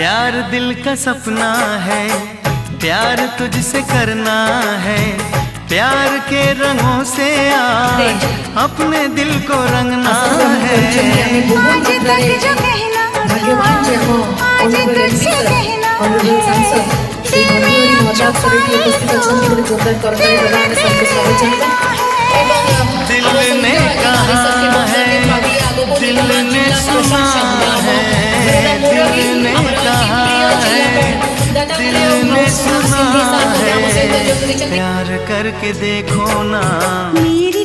प्यार दिल का सपना है, प्यार तुझसे करना है, प्यार के रंगों से आज अपने दिल को रंगना है। आज तक जो कहना आज तुझसे कहना दिल ने कहा है, दिल ने सुना है, दिल ने कहा है, दिल ने सुना है। प्यार करके देखो ना मेरी